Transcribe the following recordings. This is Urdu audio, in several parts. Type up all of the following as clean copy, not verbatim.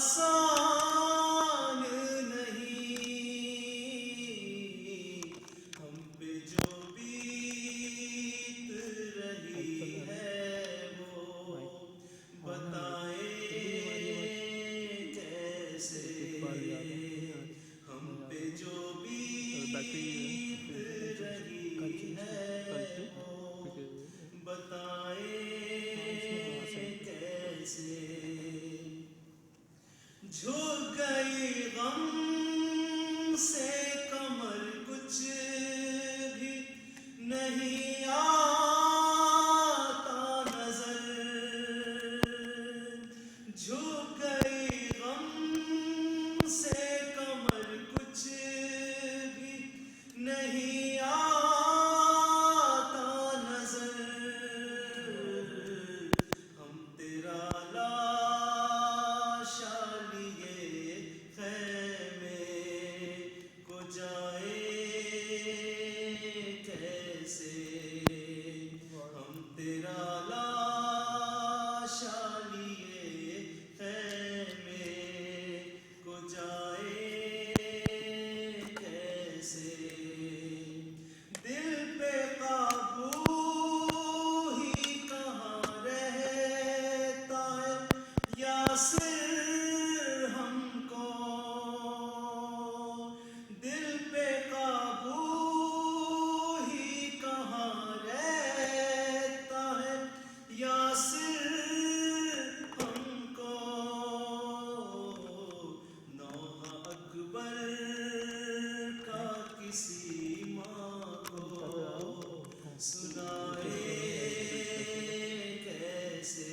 آسان نہیں، ہم پہ جو بیت رہی ہے وہ بتائیں کیسے، ہم پہ جو بیت رہی ہے وہ بتائیں کیسے، جھک گئی غم سے کمر کچھ بھی نہیں آتا نظر، جھک گئی غم سے کمر کچھ بھی نہیں آتا نظر، ہم تیرا لاشا لیے خیمے کو جائیں کیسے، ہم تیرا لاشا لیے خیمے کو جائیں کیسے، دل پہ قابو ہی کہاں رہتا ہے یاسر ہم کو، دل پہ قابو ہی کہاں رہتا ہے یاسر ہم کو، نوحہ اکبر کا کسی ماں کو سنائے کیسے،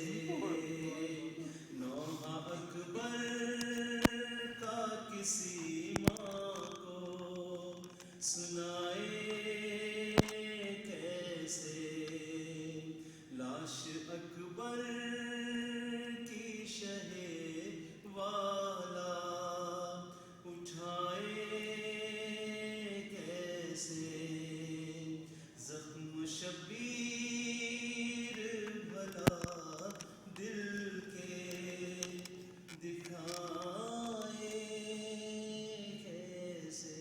نوحہ اکبر کا کسی ماں کو سنائے کیسے، لاش اکبر کی شہ والا اٹھائے کیسے، زخم شبیر بھلا دل کے دکھائے کیسے،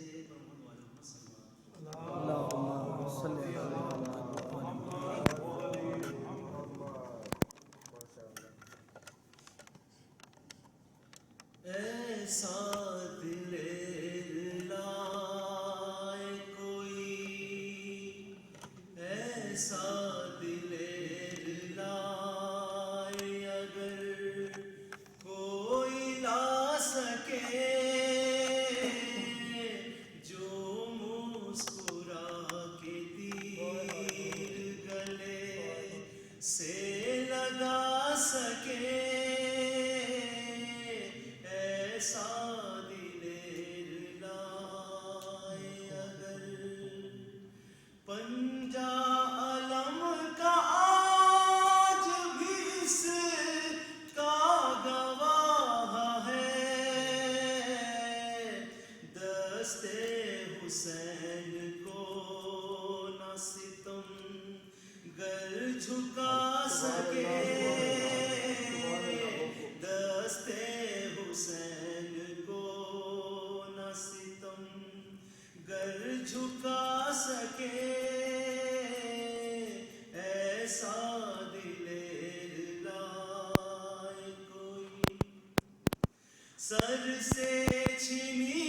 اللہم صلی علی ایسا دل لائے کوئی، ایسا دل لائے اگر کوئی لا سکے، جو مسکرا کے تیر گلے سے لگا سکے، ایسا دل لائے اگر پنجہ علم کا آج بھی اس کا گواہ ہے، دست حسین کو نہ ستم گر جھکا سکے، دست حسین کو نہ ستم گر جھکا سکے، ایسا دل لائے کوئی، سر سے چھینی